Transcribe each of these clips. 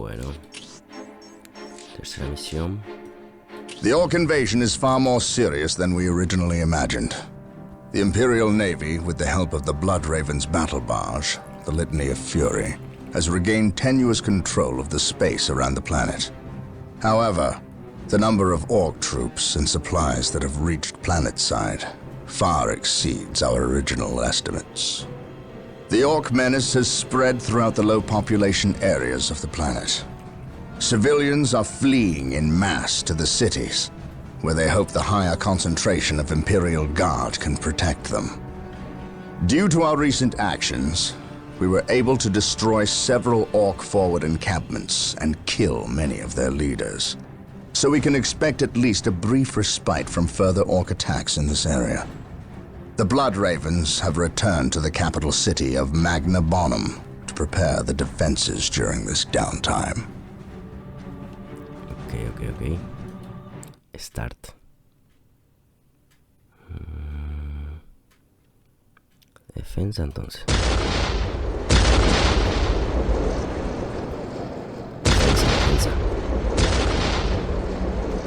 Bueno. Tercera misión. The Orc invasion is far more serious than we originally imagined. The Imperial Navy, with the help of the Blood Raven's battle barge, the Litany of Fury, has regained tenuous control of the space around the planet. However, the number of Orc troops and supplies that have reached planetside far exceeds our original estimates. The Orc menace has spread throughout the low-population areas of the planet. Civilians are fleeing in mass to the cities, where they hope the higher concentration of Imperial Guard can protect them. Due to our recent actions, we were able to destroy several Orc forward encampments and kill many of their leaders. So we can expect at least a brief respite from further Orc attacks in this area. The Blood Ravens have returned to the capital city of Magna Bonum to prepare the defenses during this downtime. Ok. Start. Defensa entonces. Defensa.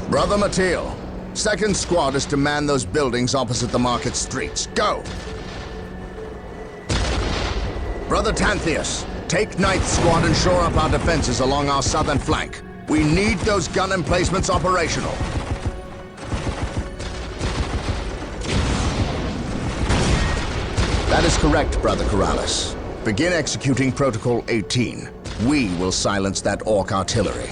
Brother Mateo, 2nd Squad is to man those buildings opposite the market streets. Go! Brother Tantheus, take 9th Squad and shore up our defenses along our southern flank. We need those gun emplacements operational. That is correct, Brother Corrales. Begin executing Protocol 18. We will silence that Orc artillery.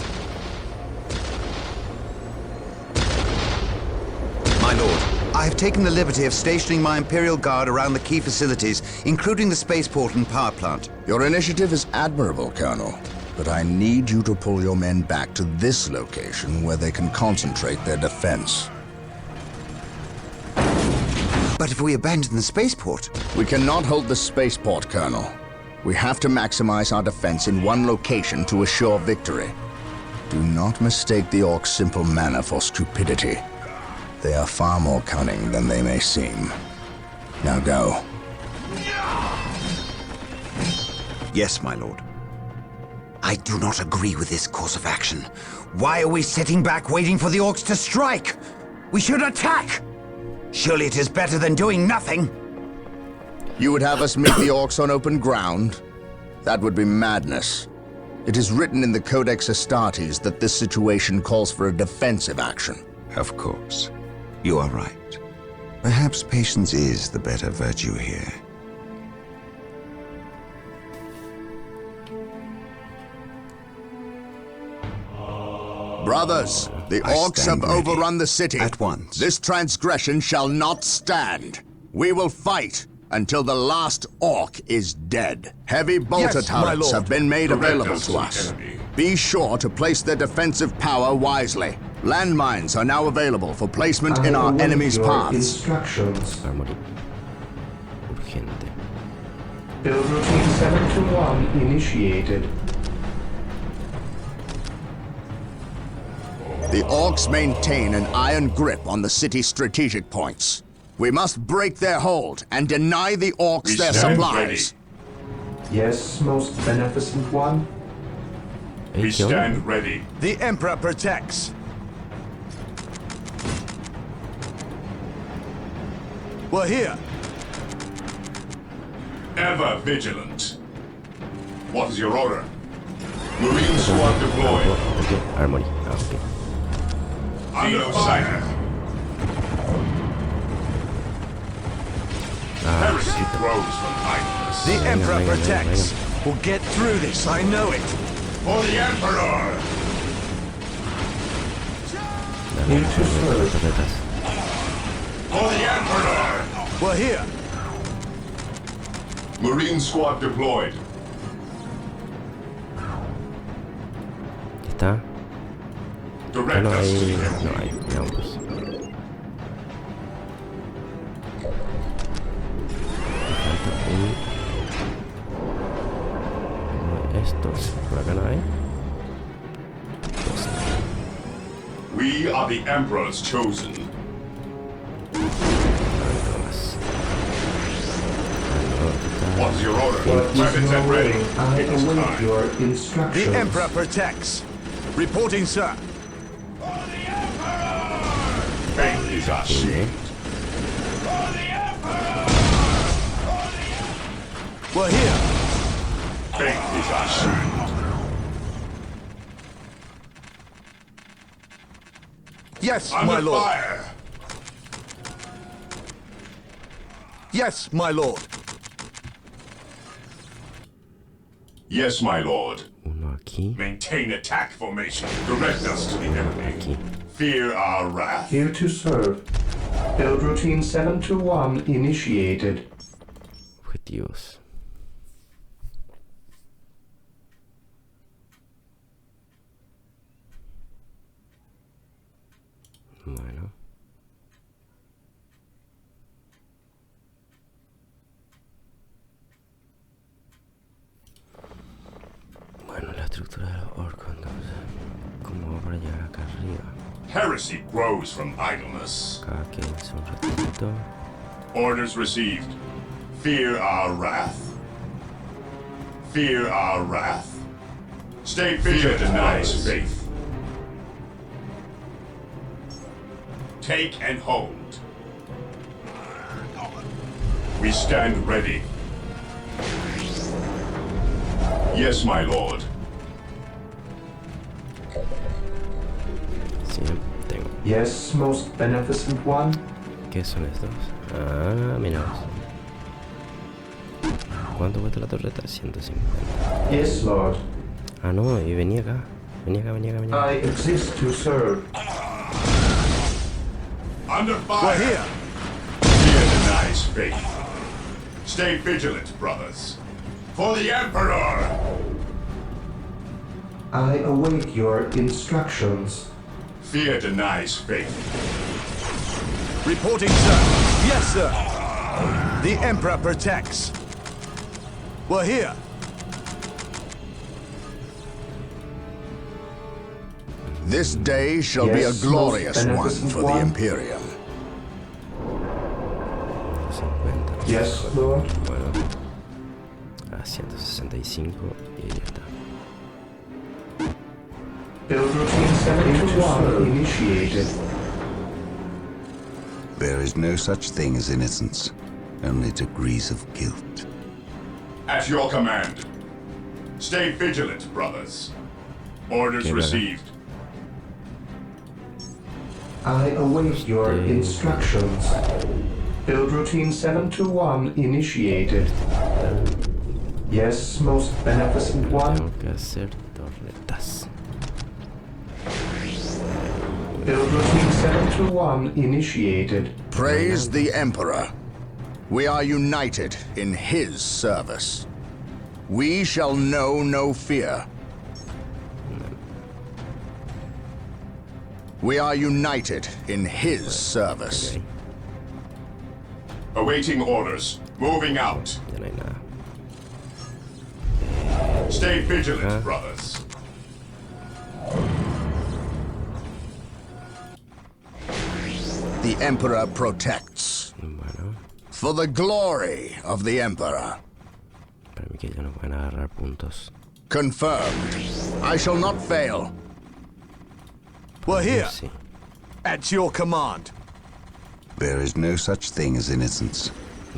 My lord, I have taken the liberty of stationing my Imperial Guard around the key facilities, including the spaceport and power plant. Your initiative is admirable, Colonel. But I need you to pull your men back to this location where they can concentrate their defense. But if we abandon the spaceport... We cannot hold the spaceport, Colonel. We have to maximize our defense in one location to assure victory. Do not mistake the Orcs' simple manner for stupidity. They are far more cunning than they may seem. Now go. Yes, my lord. I do not agree with this course of action. Why are we sitting back waiting for the Orcs to strike? We should attack! Surely it is better than doing nothing. You would have us meet the Orcs on open ground? That would be madness. It is written in the Codex Astartes that this situation calls for a defensive action. Of course. You are right. Perhaps patience is the better virtue here. Brothers, the Orcs have overrun the city. At once. This transgression shall not stand. We will fight until the last Orc is dead. Heavy bolter turrets have been made available to us. Be sure to place their defensive power wisely. Landmines are now available for placement in our enemy's paths. Instructions. Armory. Urgente. Build routine 721 initiated. The Orcs maintain an iron grip on the city's strategic points. We must break their hold and deny the Orcs their supplies. Yes, most beneficent one. Hey, We ¿qué onda? stand ready. The Emperor protects. We're here. Ever vigilant. What is your order? Marine squad deployed. Ok, Armory. Ah, ok. Under fire. Heresy grows from idleness. The Emperor venga, protects. We'll get through this, I know it. For the Emperor! Into serve. Torretas. For the Emperor! We're here. Marine squad deployed. ¿Está? Ah, Direct no us to hay... the No enemy. hay, veamos. Me falta uno de estos. Por acá no hay. Pues, We are the Emperor's chosen. no más. Ah, no, está. What is your order? What is Weapons your at ready. order? I It is await time. your instructions. The Emperor protects. Reporting, sir. Faith is our shield. We're here. Faith is our shield. Yes, my Under lord. fire. Yes, my lord. Yes, my lord. Uno aquí. Maintain attack formation. Direct us to the enemy. Aquí. Fear our wrath. Here to serve. Build routine 721 initiated. Objetivos. Bueno. Bueno, la estructura de los orcos, entonces. ¿Cómo va para llegar acá arriba? Heresy grows from idleness. Acá quédense un ratito. Orders received. Fear our wrath. Fear our wrath. Stay vigilant. Fear denies faith. Take and hold. We stand ready. Yes, my lord. Sí, tengo. Yes, most beneficent one. ¿Qué son estos? Ah, mira. ¿Cuánto cuesta la torreta? 150. Yes, Lord. Ah, no, y venía acá. Venía acá. I exist to serve. Under fire. We're here. Fear denies faith. Stay vigilant, brothers. For the Emperor! I await your instructions. Fear denies faith. Reporting, sir. Yes, sir. The Emperor protects. We're here. This day shall be a Yes, glorious most one beneficent for the one. Imperium. 50. Yes, Lord. Bueno. A 165 y ya está. Build routine 721 initiated. There is no such thing as innocence, only degrees of guilt. At your command. Stay vigilant, brothers. Orders Okay, brother. received. I await your Stay- instructions. Build routine 721 initiated. Yes, most beneficent one. Tengo que hacer torretas. Build routine 721 initiated. Praise the Emperor. We are united in his service. We shall know no fear. We are united in his service. Ok, Awaiting orders. Moving out. ya no hay nada. Stay vigilant, Huh? brothers. The Emperor protects. Bueno, For the glory of the Emperor. para mí que ya no pueden agarrar puntos. Confirmed. I shall not fail. We're here. Sí. At your command. There is no such thing as innocence,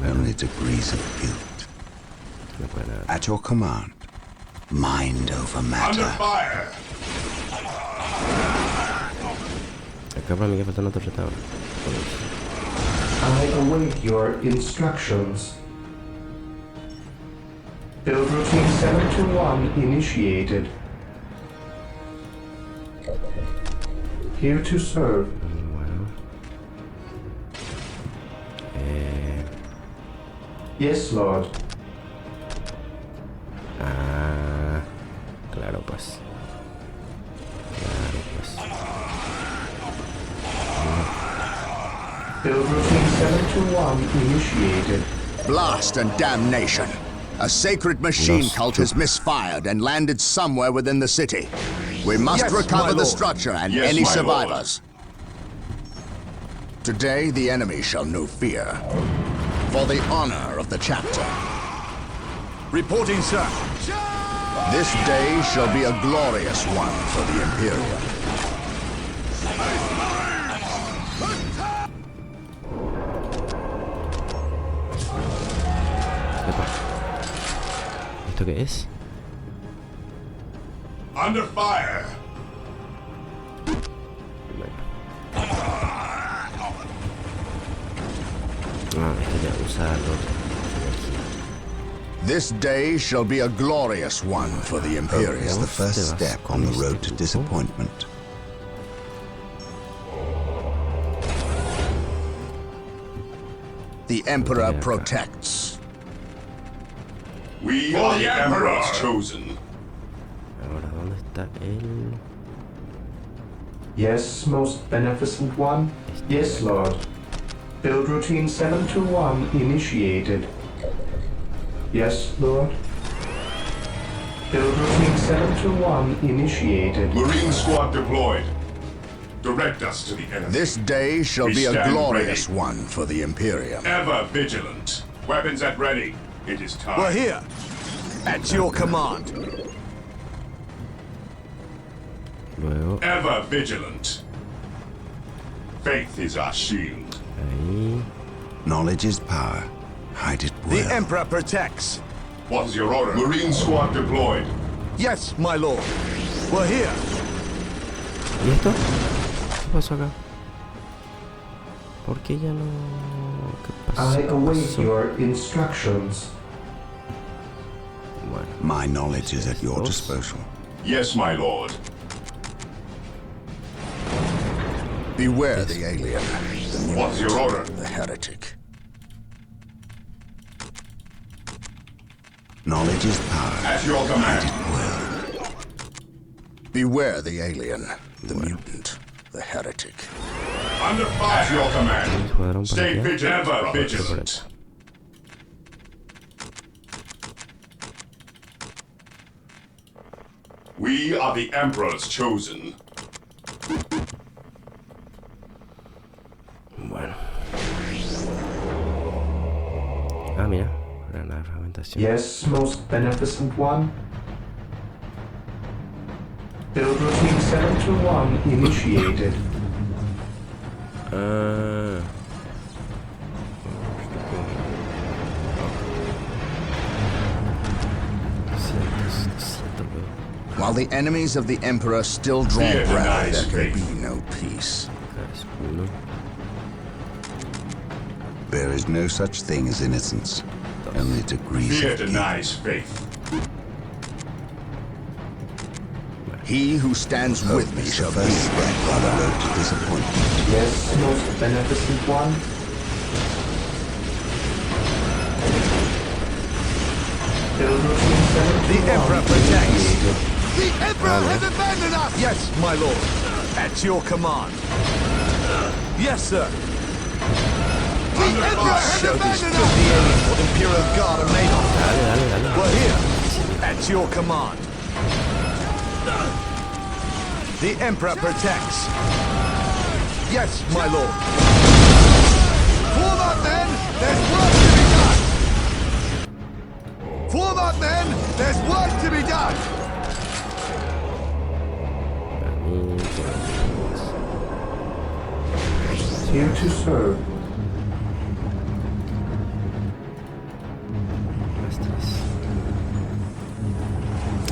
only degrees of guilt. No pueden agarrar. At your command. Mind over Under matter. fire. Acá para mí que falta una torreta ahora. I await your instructions. Build routine 721 initiated. Here to serve. Bueno. Yes, Lord. Ah, claro pues. Claro pues. Build routine 721 initiated. Blast and damnation. A sacred machine Los cult has misfired and landed somewhere within the city. We must Yes, my recover the lord. structure and Yes, any my survivors. Today, the enemy shall know fear. For the honor of the chapter. Reporting, sir. This day shall be a glorious one for the Imperium. Epa. ¿Esto qué es? Under fire. Esto ya usa el otro. This day shall be a glorious one for the Imperium. Is the first step on the road to disappointment. The Emperor protects. We are the Emperor's chosen. Ahora, ¿dónde está él? Yes, most beneficent one. Yes, Lord. Build routine 721 initiated. Yes, Lord. Build routine 721 initiated. Marine squad deployed. Direct us to the enemy. This day shall We be a stand glorious ready. one for the Imperium. Ever vigilant. Weapons at ready. It is time. We're here. At your command. Luego, Ever vigilant. Faith is our shield. ahí. Knowledge is power. Hide it The well. Emperor protects. What is your order? Marine squad deployed. Yes, my lord. We're here. ¿Y esto? ¿Qué pasó acá? ¿Por qué ya no...? ¿Qué pasó? I ¿Qué await pasó? your instructions. Bueno, My knowledge is at your Dos. disposal. Yes, my lord. Beware the alien, the What is your order? the heretic. Knowledge is power. At your command. Beware the alien, the mutant, the heretic. Under fire. At your command. escuadrón para Stay allá. vigilant. Ever Otro por vigilant. acá. We are the Emperor's chosen. Bueno. Ah, mira. Granada de fragmentación. Yes, most beneficent one. Build routine 721 initiated. Ah. While the enemies of the Emperor still draw Fear breath, denies there can faith. be no peace. There is no such thing as innocence. Only degrees Fear of guilt. denies faith. He who stands with me Is the shall first be step on the road to disappointment. Yes, most beneficent one. Build routine 721 The Emperor protects. initiated. The Emperor has abandoned us! Yes, my lord. At your command. Yes, sir. The Emperor has Show these abandoned us! The alien what Imperial Guard are made of. Dale, dale, dale. We're here. At your command. The Emperor protects. Yes, my lord. Form up, men! There's work to be done! Form up, men! There's work to be done! Here to serve. Las tres.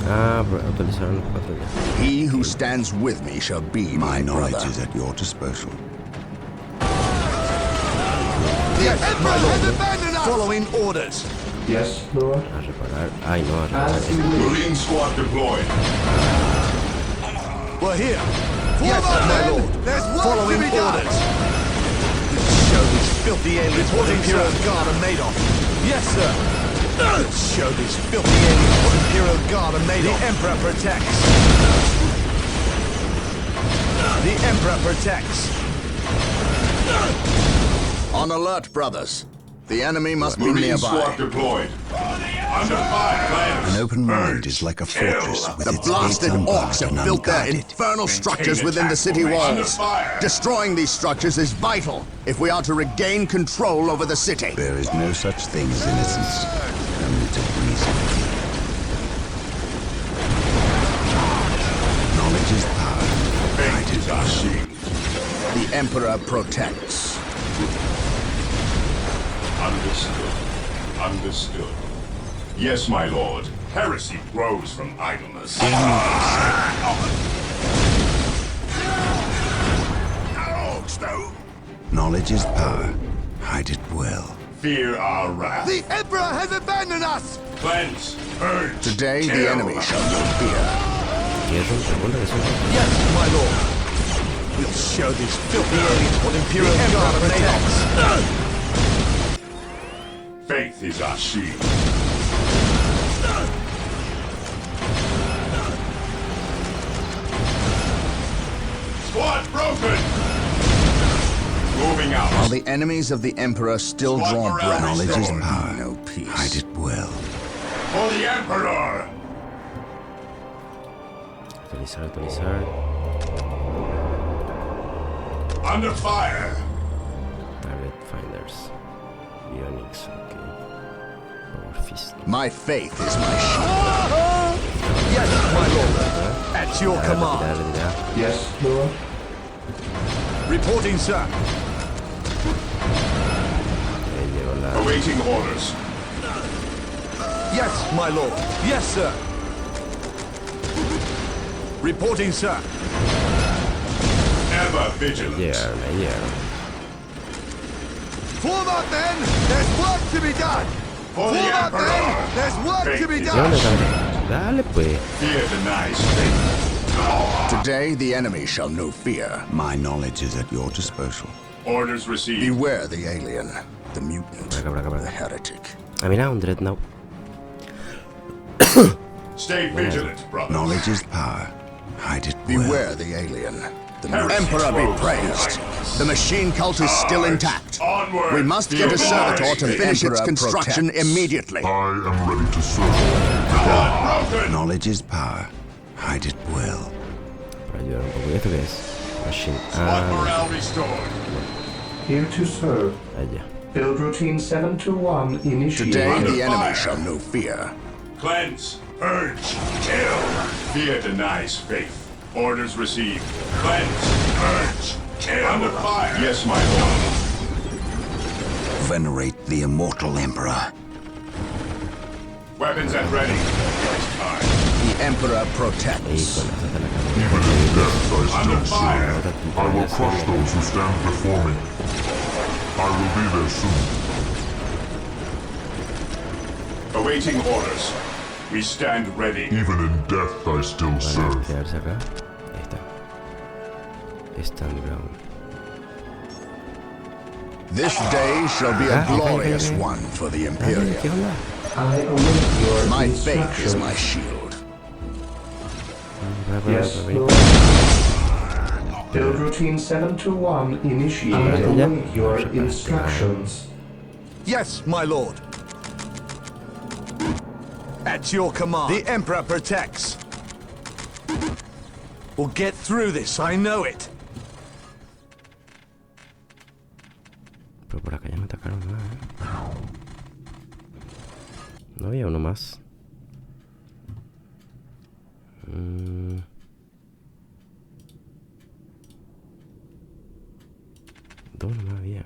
Ah, pero actualizaron los cuatro ya. He who stands with me shall be My my knowledge brother. is at your disposal. Yes, my lord. Following orders. Yes, Lord. A reparar. Ay, no, a reparar. As you wish. Marine squad deployed. We're here. Yes, my lord. There's work following to be orders. Show these filthy aliens what Imperial Guard are made of. Yes, sir. Show these filthy aliens what Imperial Guard are made of. The Emperor protects. The Emperor protects. On alert, brothers. The enemy must be Marine squad nearby. deployed. Under fire. An open mind Purge. is like a Kill. fortress with The its blasted gates unbarred orcs have and built their unguarded. infernal structures Maintain within the attack city formation. walls. Under fire. Destroying these structures is vital if we are to regain control over the city. There is no such thing as innocence. Only degrees of Emperor protects. Understood. Understood. Yes, my lord. Heresy grows from idleness. Knowledge is power. Hide it well. Fear our wrath. The Emperor has abandoned us! Cleanse. Purge. Today the kill. enemy shall know fear. ¿Quieres un segundo que suena? Yes, my lord. We'll show these filthy aliens what Imperial Guard are made of. Faith is our shield. Squad broken. Moving out. While the enemies of the Emperor still Squad draw morale breath, Knowledge is restored. power. no peace. Hide it well. For the Emperor. Actualizar, actualizar. Under fire. Target finders. Bionics, ok. Power fist. My faith is my shield. Yes, my lord. At your Retirar, command. retirar. Yes, Lord. Reporting, sir. Ahí llegó la... Awaiting orders. Yes, my lord. Yes, sir. Reporting, sir. Ever vigilant. Llegaron, ahí llegaron. Form up, then. There's work to be done. For the Form up, Emperor. then. There's work to be ¿De done. dónde están? Dale, pues. Fear denies faith. Today the enemy shall know fear. My knowledge is at your disposal. Orders received. Beware the alien, the mutant, Por acá, por acá, por the acá. heretic. Ah, mira, un dreadnought. Stay vigilant, brother. Knowledge is power. Hide it well. Beware the alien. The Heresy Emperor be grows praised. from The machine cult is still Charge. intact. Onward. We must get a servitor to finish its construction immediately. I am ready to serve. Squad broken. Knowledge is power. Hide it well. Para ayudar un poco. ¿Y esto qué es? Machine. Squad Ah, morale restored. Here to serve. allá. Build routine 721 initiated. Today Under the enemy fire. shall know fear. Cleanse. Purge. Kill. Fear denies faith. Orders received. Cleanse. Purge. Kill. Under fire. Yes, my lord. Venerate the immortal Emperor. Weapons at ready. It's time. The Emperor Ahí protects. con esa de la Even in death, I cámara. still serve. Ahora I will tú crush those who stand before me. I will be there soon. Awaiting orders. We stand ready. Even in death, I still Van a serve. quedarse acá. Ahí está. Stand ground. This day shall be a Okay, glorious okay. one for the Dale, ¿qué Imperium. onda? I await your My faith is instructions. my shield. Yes, Lord. Build routine 721 initiated. I ya. await your instructions. Yes, my lord. At your command. The Emperor protects. We'll get through this, I know it. Pero por acá ya me atacaron más, No había uno más. Dos no había.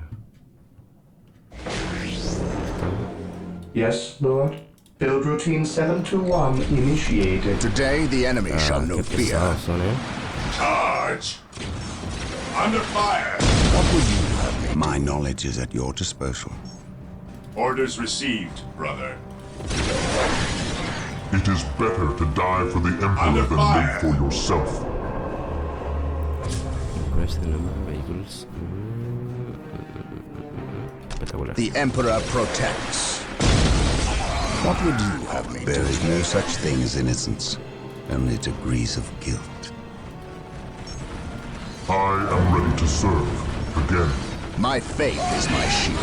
Yes, Lord. Build routine 721 initiated. Today the enemy shall know Qué fear. pesados son, Charge. Under fire. My knowledge is at your disposal. Orders received, brother. It is better to die for the Emperor Under than fire. live for yourself. Increase the number of vehicles. Espectacular. The Emperor protects. What would you have me There do? is no such thing as innocence, only degrees of guilt. I am ready to serve. Again. My faith is my shield.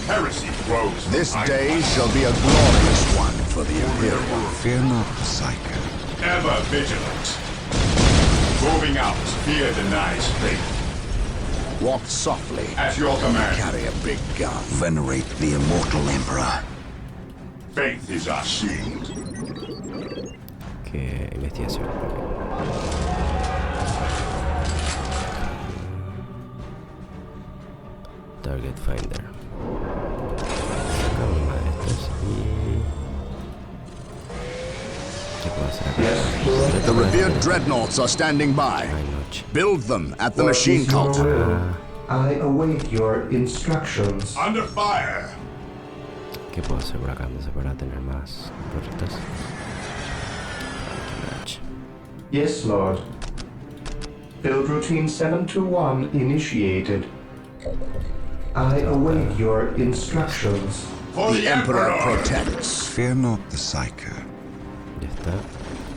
Heresy grows. from This idleness. day shall be a glorious one for the Imperium. Fear not, Psycho. Ever vigilant. Moving out. Fear denies faith. Walk softly. At your command. Carry a big gun. Venerate the immortal Emperor. Faith is our shield. Que investigación. Target Finder. Sacamos una de estas y... ¿Qué puedo hacer acá? The revered dreadnoughts are standing by. Hay noche. Build them at the What machine is your cult. will? I await your instructions. Under fire! ¿Qué puedo hacer por acá? No sé, para tener más cositas. Match. Yes, Lord. Build routine 721 initiated. I await your instructions. For The Emperor protects. Fear not the Psycho. Ya está.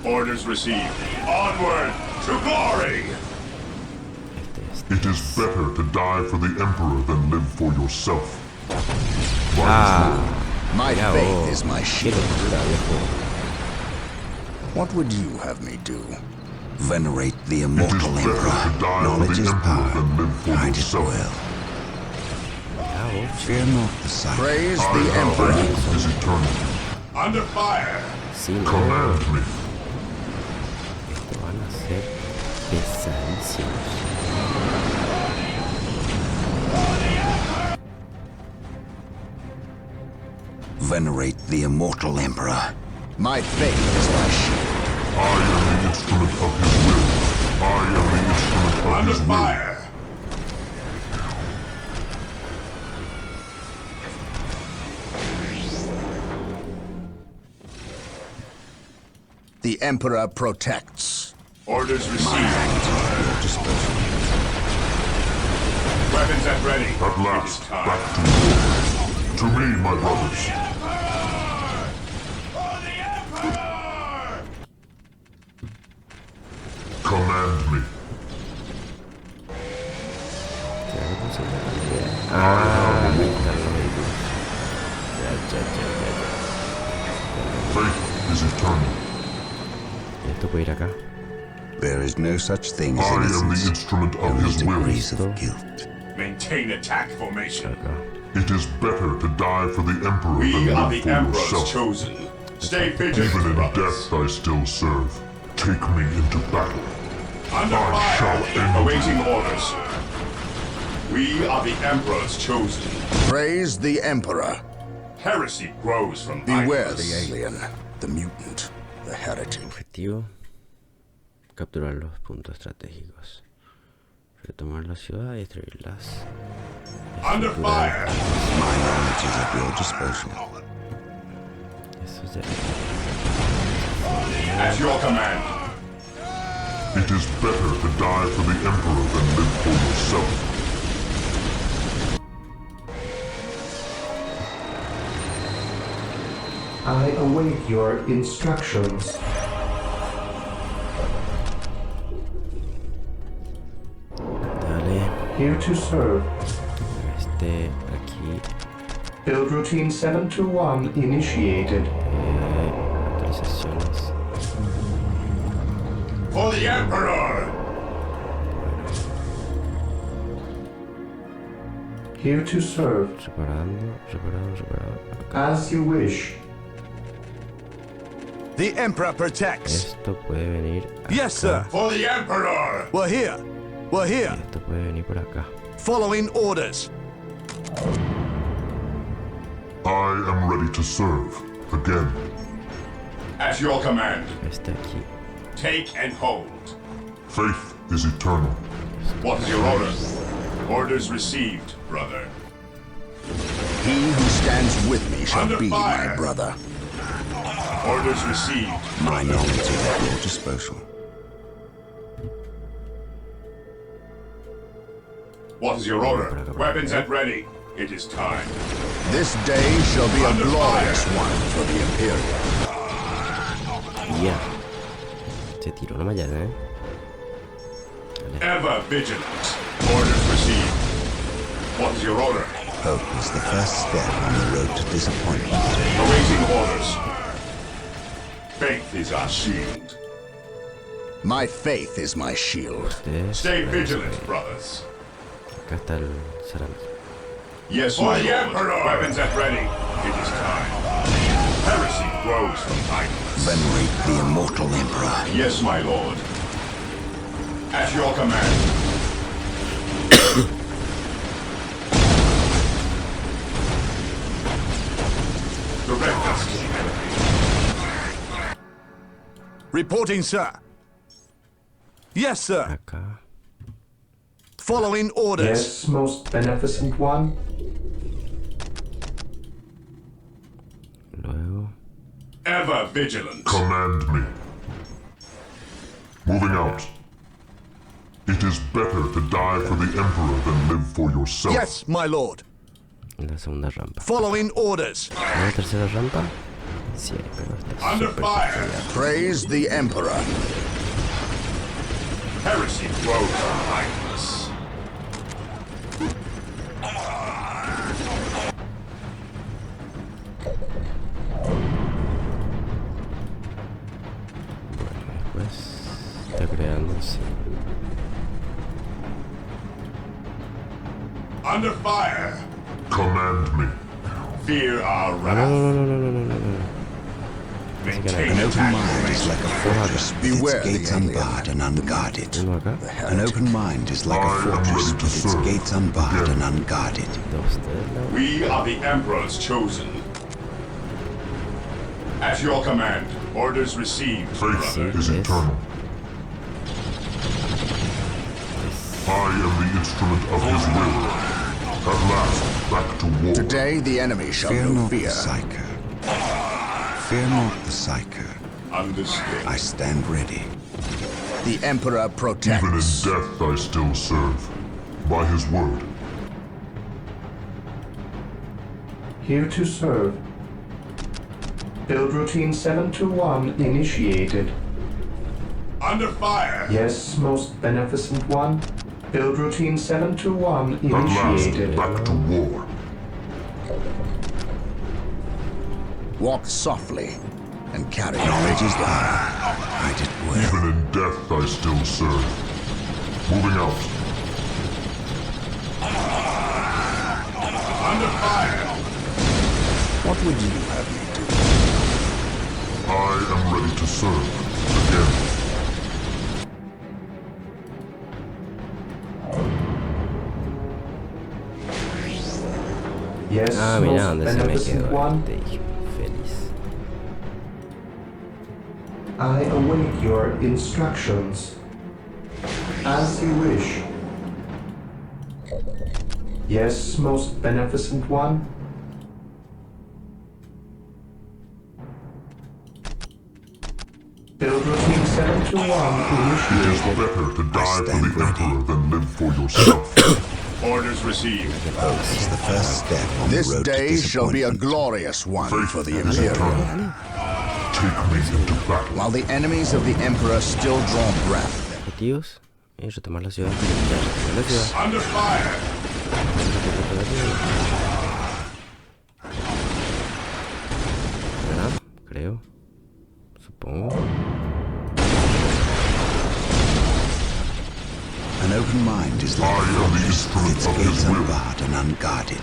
Orders received. Onward to glory! It is better to die for the Emperor than live for yourself. My Ya, faith is my Qué shield. locura, viejo. What would you have me do? Venerate the It is immortal better Emperor. to die for Knowledge the is Emperor power. than live for Guide it yourself. well. Ya, Fear not the Psycho. Praise I the have Emperor. faith is eternal. Under fire! sí, no. Command me. Esto van a ser pesadísimos. Venerate the immortal Emperor. My faith is my shield. I am the instrument of his will. I am the instrument of Under his will. fire! The Emperor protects. Orders received. Your disposal. Weapons at ready. At It last, is time. back to war. To me, my brothers. For the Emperor! Command me. Ah, ahí están los vehículos. Ya. Faith is eternal. Esto puede ir acá. There is no such thing as I am the innocence. instrument of Only his will. degrees of guilt. Maintain attack formation. Acá. It is better to die for the Emperor We than are live the for Emperor's yourself. chosen. Stay Even vigilant, in brothers. death I still serve. Take me into battle. Under I shall fire. end Awaiting orders. We are the Emperor's chosen. Praise the Emperor. Heresy grows from Beware idleness. the alien, the mutant, the heretic. Objetivo: capturar los puntos estratégicos, retomar la ciudad y destruirlas. Under fire. My knowledge is at your disposal. Eso ya. At your command. It is better to die for the Emperor than live for yourself. I await your instructions. Dale. Here to serve. Aquí. Build routine 721 initiated. Actualizaciones. For the Emperor. Here to serve. Reparado. As you wish. The Emperor protects. Esto puede venir acá. Yes, sir. For the Emperor. We're here. We're here. Esto puede venir por acá. Following orders. I am ready to serve. Again. At your command. Este aquí. Take and hold. Faith is eternal. What is your order? Orders received, brother. He who stands with me shall Under be fire. my brother. Orders received. My knowledge is at your disposal. What is your order? Weapons at ready. It is time. This day shall be a Under glorious fire. one for the Imperium. Ya. Se tiró una mallada, Ever vigilant. Orders received. What is your order? Hope is the first step on the road to disappointment. Awaiting orders. Faith is our shield. My faith is my shield. Stay vigilant, brothers. Acá está el cerámico. Yes, my lord. Emperor. Weapons at ready. It is time. Heresy grows from idleness. Venerate the immortal Emperor. Yes, my lord. At your command. Reporting, sir. Yes, sir. Acá. Following orders. Yes, most beneficent one. Luego. Ever vigilant. Command me. Moving out. It is better to die for the Emperor than live for yourself. Yes, my lord. La segunda rampa. Following orders. ¿La tercera rampa? Sí, pero está Under súper fire. custodiada. Praise the Emperor. Heresy grows mindless. Pues está creándose. Under fire. Command me. Fear our No, wrath. no, no, no, no, no, no, no. Maintain An open attack mind is like a fortress with Beware its the gates alien. unbarred and unguarded. Uno acá. An open mind is like I a am fortress ready to with its serve. gates unbarred Again. and unguarded. Dos de lado. We are the Emperor's chosen. At your command, orders received, Faith brother. is Yes. eternal. I am the instrument of his will. At last, back to war. Today the enemy shall Fear know not the fear. Psyker. Fear not the Psyker. Understood. I stand ready. The Emperor Even in protects. death I still serve. By his word. Here to serve. Build routine 721 initiated. Under fire. Yes, most beneficent one. Build routine 721 At last, initiated. back to war. Walk softly and carry Knowledge is on. power. I did well. Even in death I still serve. Moving out. Under fire. What would you have me do? I am ready to serve. Again. Yes, Ah, mira most dónde se me beneficent quedó one. este hijo. Feliz. I await your instructions. As you wish. Yes, most beneficent one. Build routine 721 It is initiated. better to die for stand the ready. Emperor than live for yourself. Orders received. It's the first step on This the road to day shall be a disappointment. glorious one Faith for the is Imperial. eternal. Take me into battle. While the enemies of the Emperor still draw breath, Objetivos. Retomar la ciudad. Ya, retomar la ciudad. Under fire. ¿Verdad? Creo. Supongo. An open mind is like I a am the fortress with instrument its of his gates will. unbarred and unguarded.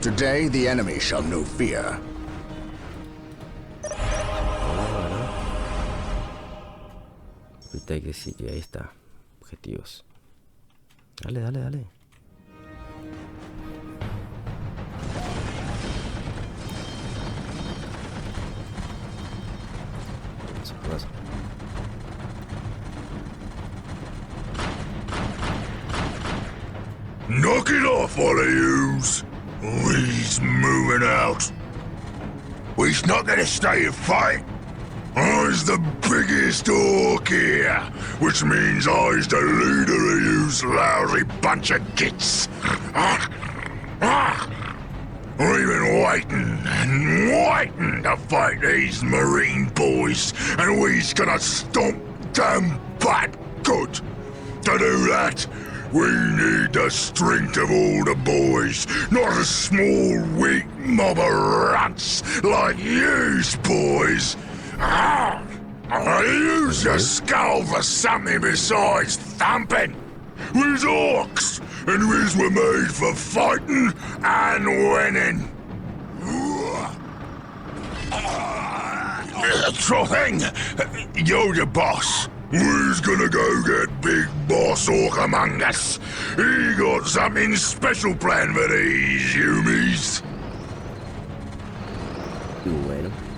today the enemy shall know fear. Ahorita que sí, ahí está. Objetivos. Dale, dale, dale. Pasa, pasa. Knock it off, all of yous. We's moving out. We's not gonna stay and fight. I's the biggest orc here, which means I's the leader of yous lousy bunch of gits. We've been waiting and waiting to fight these marine boys, and we's gonna stomp them back good. To do that, we need the strength of all the boys, not a small, weak mob of rats like yous boys. Use your skull for something besides thumping. We's orcs, and we's were made for fighting and winning. Sure thing. You're the boss. We's gonna go get Big Boss Orc among us. He got something special planned for these humies. Bueno.